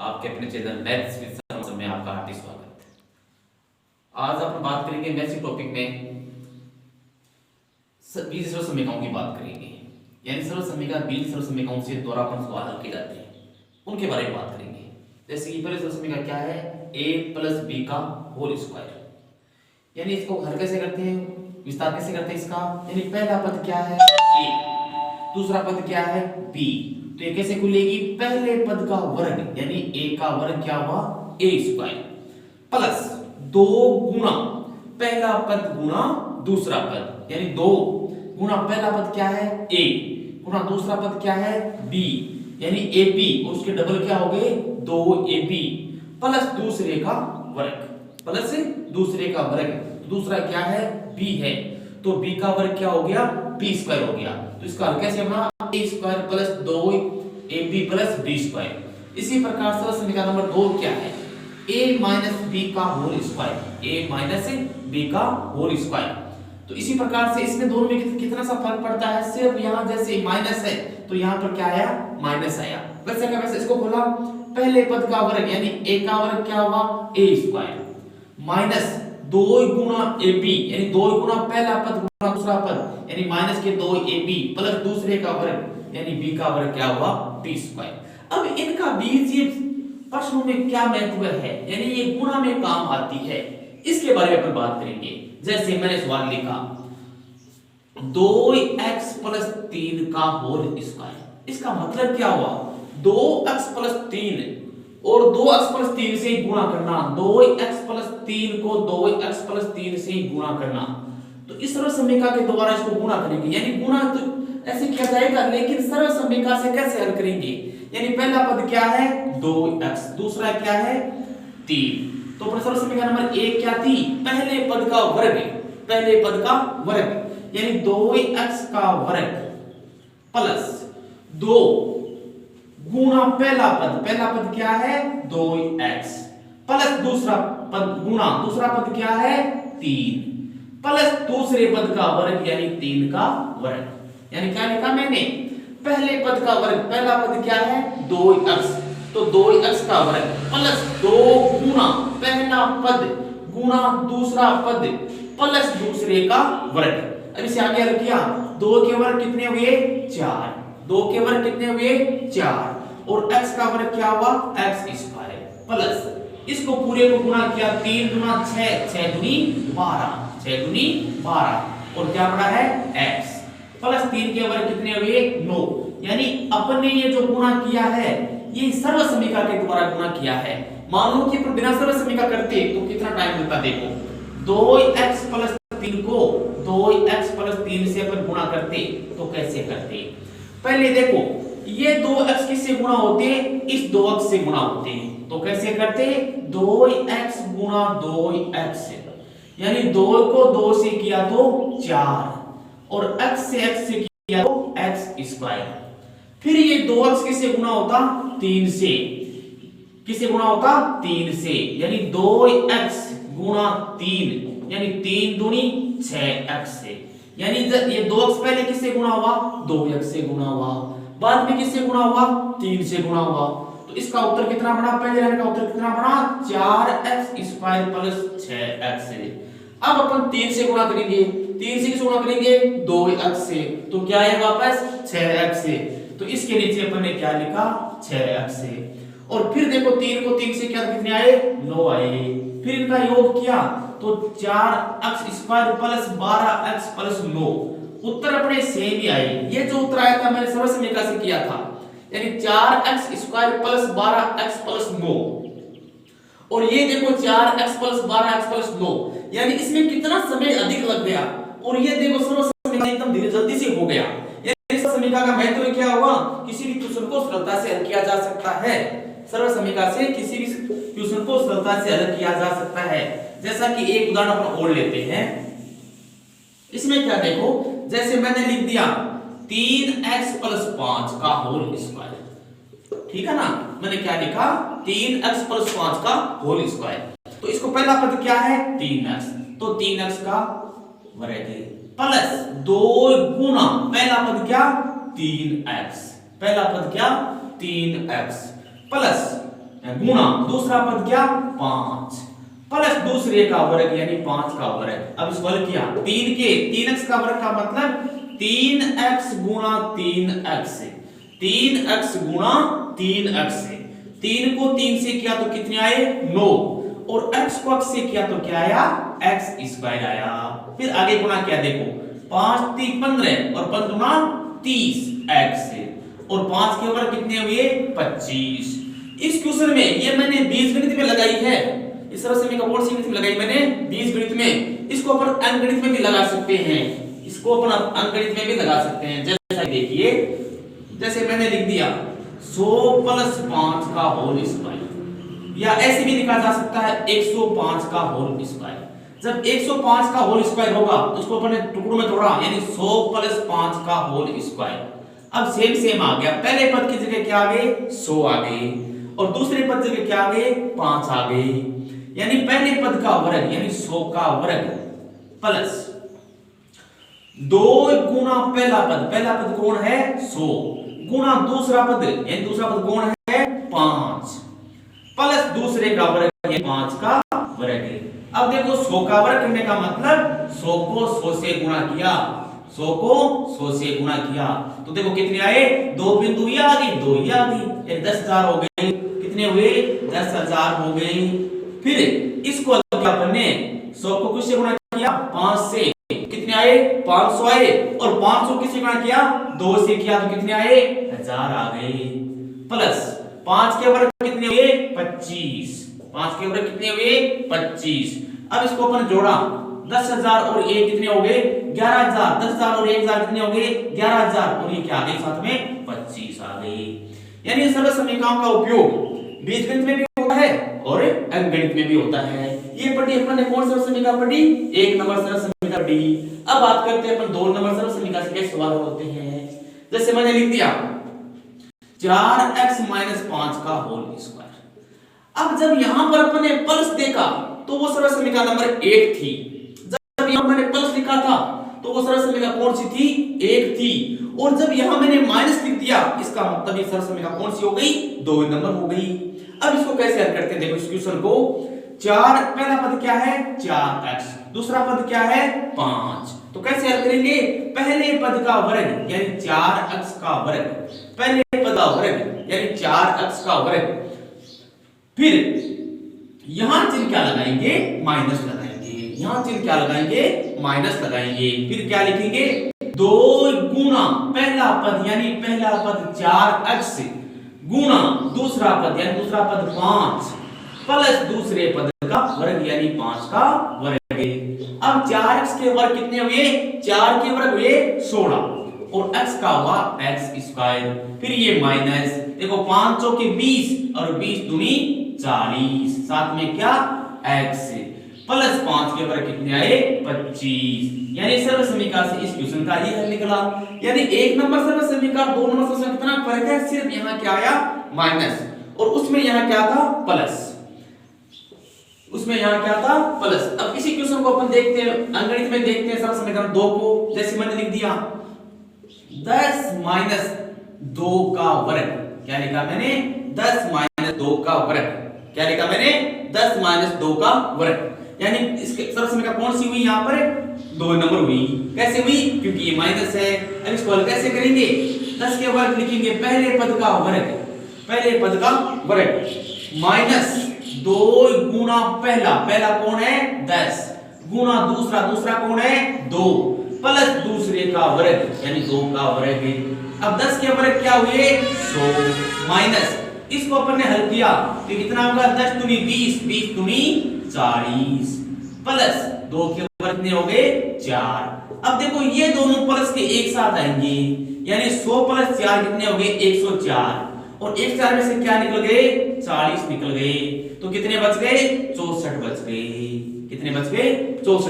आपके अपने channel maths with sir में आपका हार्दिक स्वागत है। आज अपन बात करेंगे मैथ्स के टॉपिक में बीज सरल समीकरणों की बात करेंगे, यानी सरल समीकरण बीज सरल समीकरणों से द्वारा अपन सवाल हल किए जाते हैं उनके बारे में बात करेंगे। जैसे कि पहले सरल समीकरण क्या है, a + b का होल स्क्वायर, यानी इसको हल कैसे करते हैं, विस्तार कैसे करते हैं इसका, यानी पहला पद क्या है a, दूसरा पद क्या है b, तो ये कैसे खुलेगी, पहले पद का वर्ग यानी a का वर्ग क्या हुआ a² प्लस 2 गुना पहला पद गुना दूसरा पद, यानी 2 गुना पहला पद क्या है a गुना दूसरा पद क्या है b, यानी ab और उसके डबल क्या हो गए 2ab प्लस दूसरे का वर्ग, प्लस दूसरे का वर्ग, दूसरा क्या है b है तो b का वर्ग क्या हो गया b² हो गया। तो इसका हल कैसे बना, a² plus 2ab plus b²। इसी प्रकार से समीकरण नंबर 2 क्या है, a माइनस b का whole square, a minus b का होल स्क्वायर। तो इसी प्रकार से इसमें दोनों में कितना सा फर्क पड़ता है, सिर्फ यहाँ जैसे माइनस है तो यहाँ पर क्या आया माइनस आया, वैसे क्या वैसे इसको खोला, पहले पद का वर्ग यानी a का वर्ग क्या हुआ a² माइनस 2 गुना ab यानी 2 गुना पहला पद गुना दूसरा पद यानी माइनस के 2ab प्लस दूसरे का वर्ग यानी b का वर्ग क्या हुआ b²। अब इनका बीजीय प्रश्नों में क्या महत्व है, यानी ये गुणा में काम आती है, इसके बारे में अपन बात करेंगे। जैसे मैंने सवाल लिखा 2x + 3 का होल स्क्वायर, इसका मतलब क्या हुआ 2x + 3 और 2x + 3 से ही गुणा करना, 2x + 3 को 2x + 3 से ही गुणा करना। तो इस सरल समीकरण के द्वारा इसको गुणा करेंगे, यानी गुणा तो ऐसे किया जाएगा लेकिन सरल समीकरण से कैसे हल करेंगे, यानी पहला पद क्या है 2x, दूसरा क्या है 3, तो सरल समीकरण नंबर 1 क्या थी, पहले पद का वर्ग, पहले पद का वर्ग यानी 2x का वर्ग प्लस 2 गुना पहला पद क्या है 2x प्लस दूसरा पद गुना दूसरा पद क्या है 3 प्लस दूसरे पद का वर्ग यानी 3 का वर्ग, यानी क्या लिखा मैंने, पहले पद का वर्ग, पहला पद क्या है 2x तो 2x का वर्ग प्लस 2 गुना पहला पद गुना दूसरा पद प्लस दूसरे का वर्ग। अब इसे आगे हल किया, 2 के वर्ग कितने हुए 4, 2 के वर्ग कितने हुए 4 और x का वर्ग क्या हुआ x² प्लस इसको पूरे को गुणा किया 3 गुना 6, 6 दूनी 12, 6 दूनी 12 और क्या पड़ा है x प्लस 3 के वर्ग कितने हुए 9, यानी अपने ये जो गुणा किया है ये सर्व समीकरण के द्वारा गुणा किया है। मान लो कि अपन बिना सर्व समीकरण करते तो कितना टाइम लगता, देखो 2x + 3 को 2x + 3 से अपन गुणा करते तो कैसे करते, पहले देखो ये 2x किससे गुणा होते हैं, इस 2x से गुणा होते हैं, तो कैसे करते 2x गुणा 2x यानी 2 को 2 से किया तो 4 और x से किया तो x², फिर ये 2x किससे गुणा होता 3 से, किससे गुणा होता 3 से, यानी 2x गुणा 3 यानी 3 दूनी 6x से, यानी ये 2x पहले किससे गुणा हुआ 2x से गुणा हुआ, बाद में किससे गुणा हुआ 3 से गुणा हुआ, तो इसका उत्तर कितना बना, पहले वाले का उत्तर कितना बना 4x² प्लस 6x। अब अपन 3 से गुणा करेंगे, 3 से किस गुणा करेंगे 2x से, तो क्या है वापस 6x से, तो इसके नीचे अपन ने क्या लिखा 6x से, और फिर देखो 3 को 3 से क्या कितने आए 9 आए, फिर इनका योग किया तो 4x² प्लस 12x प्लस 9, उत्तर अपने सेम ही आए। ये जो उत्तर आया था मैंने सरल समीकरण से किया था, यानी 4x² प्लस 12x प्लस 9 और ये देखो 4x प्लस 12x प्लस 9, यानी इसमें कितना समय अधिक लग गया, और ये देखो सरल समीकरण एकदम धीरे जल्दी से हो गया। इस समीकरण का महत्व क्या हुआ, किसी भी क्वेश्चन को सरलता से हल किया जा सकता है, सरल समीकरण से किसी भी क्वेश्चन को सरलता से हल किया जा सकता है। जैसा कि एक उदाहरण अपन और लेते हैं, इसमें क्या देखो, जैसे मैंने लिख दिया 3x + 5 का होल स्क्वायर, ठीक है ना, मैंने क्या लिखा 3x + 5 का होल स्क्वायर, तो इसको पहला पद क्या है 3x, तो 3x का वर्ग प्लस 2 गुना पहला पद क्या 3x, पहला पद क्या 3x प्लस गुणा दूसरा पद क्या 5 प्लस दूसरे का वर्ग यानी 5 का वर्ग। अब इसको हल किया 3x का वर्ग का मतलब 3x गुणा 3x 3x गुणा 3x 3 को 3 से किया तो कितने आए 9 और x को x से किया तो क्या आया x स्क्वायर आया। फिर आगे गुणा किया देखो 5 3 15 और 5 गुना 30 x और 5 के वर्ग कितने हुए 25। इस क्वेश्चन में ये मैंने बीजगणित में लगाई है, इस तरह से मैं कौन सी गणित में लगाई मैंने बीजगणित में। इसको अपन अंकगणित में भी लगा सकते हैं, इसको अपन अंकगणित में भी लगा सकते हैं। जैसे देखिए जैसे मैंने लिख दिया 100 प्लस 5 का होल स्क्वायर, या ऐसे भी लिखा जा सकता है 105 का होल स्क्वायर। जब 105 का होल स्क्वायर होगा तो उसको अपन ने टुकड़ों में तोड़ा यानी 100 प्लस 5 का होल स्क्वायर। अब सेम आ गया, पहले पद की जगह क्या आ गए 100 आ गए और दूसरे पद की जगह क्या आ गए 5 आ गए, यानी पहले पद का वर्ग यानी 100 का वर्ग प्लस 2 गुना पहला पद कौन है 100 गुना दूसरा पद यानी दूसरा पद कौन है 5 प्लस दूसरे का वर्ग यानी 5 का वर्ग। अब देखो 100 का वर्ग करने का मतलब 100 को 100 से गुणा किया, 100 को 100 से गुणा किया तो देखो कितने आए 2 बिंदु ये आ गई 2 ये आ गई यानी 10,000 हो गए। कितने हुए 10,000 हो गए। फिर इसको अपन ने 100 को किससे गुणा किया 5 से, कितने आए 500 आए और 500 किससे गुणा किया 2 से किया तो कितने आए 1000 आ गए। प्लस 5 के वर्ग कितने हुए 25, 5 के वर्ग कितने हुए 25। अब इसको अपन जोड़ा 10,000 और 1 कितने हो गए 11,000, 10,000 और 1,000 कितने हो गए 11,000 और ये क्या आ गई साथ में 25 आ गई। यानी सरल समीकरणों का उपयोग बीजगणित में भी होता है और अंकगणित में भी होता है। ये पढ़ी अपन ने कौन सरल समीकरण पढ़ी 1 नंबर सरल समीकरण पढ़ी। अब बात करते हैं अपन 2 नंबर सरल समीकरण से कैसे सवाल होते हैं। जैसे मैंने लिख दिया 4x 5 का होल स्क्वायर। अब जब यहां पर अपन ने प्लस देखा तो वो सरल समीकरण नंबर 1 थी, जब यहां मैंने प्लस लिखा था तो वो सरल समीकरण कौन सी थी 1 थी, और जब यहां मैंने माइनस लिख दिया इसका मतलब ये सरल समीकरण कौन सी हो गई 2 नंबर हो गई। अब इसको कैसे हल करते हैं देखो इस क्वेश्चन को 4 पहला पद क्या है 4x दूसरा पद क्या है 5, तो कैसे हल करेंगे पहले पद का वर्ग यानी 4x का वर्ग, पहले पद का वर्ग यानी 4x का वर्ग, फिर यहां चिन्ह क्या लगाएंगे माइनस लगाएंगे, यहां चिन्ह क्या लगाएंगे माइनस लगाएंगे, फिर क्या लिखेंगे 2 गुना पहला पद यानी पहला पद 4x गुना दूसरा पद यानी दूसरा पद 5 प्लस दूसरे पद का वर्ग यानी 5 का वर्ग। अब 4x के वर्ग कितने हुए 4 के वर्ग हुए 16 और x का हुआ x स्क्वायर, फिर ये माइनस देखो 5 चौके 20 और 20 दूनी 40 साथ में क्या x प्लस 5 के वर्ग कितने आए 25। यानी सरल समीकरण से इस क्वेश्चन का ये हल निकला। यानी 1 नंबर सरल समीकरण 2 नंबर सरल समीकरण कितना फर्क है, सिर्फ यहाँ क्या आया माइनस और उसमें यहाँ क्या था प्लस, उसमें यहाँ क्या था प्लस। अब इसी क्वेश्चन को अपन देखते हैं अंकगणित में देखते हैं सरल समीकरण 2 को। जैसे मैंने लिख दिया 10 - 2 का वर्ग, क्या लिखा मैंने 10 - 2 का वर्ग, क्या लिखा मैंने 10 - 2 का वर्ग, यानी इसके सरल समीकरण कौन सी हुई यहाँ पर 2 नंबर हुई। कैसे हुई क्योंकि ये माइनस है। अब इसको हल कैसे करेंगे 10 के वर्ग लिखेंगे पहले पद का वर्ग, पहले पद का वर्ग माइनस 2 गुना पहला कौन है 10 गुना दूसरा कौन है 2 प्लस दूसरे का वर्ग यानी 2 का वर्ग। अब 10 के वर्ग क्या हुए 100 माइनस इसको अपन ने हल किया तो कितना होगा 10 दूनी 20 20 दूनी 40 प्लस 2 के वर्ग कितने हो गए 4। अब देखो ये दोनों प्लस के एक साथ आएंगे यानी 100 प्लस 4 कितने हो गए 104 और 104 में से क्या निकल गए 40 निकल गए, तो कितने बच गए 64 बच गए। कितने बच गए 64।